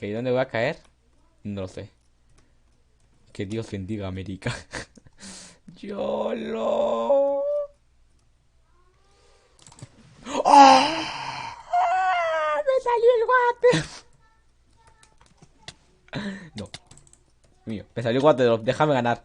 Ok, ¿dónde voy a caer? No lo sé. Que Dios bendiga América. YOLO. ¡Ah! ¡Me salió el guate! No, mío. Me salió el guate. Déjame ganar.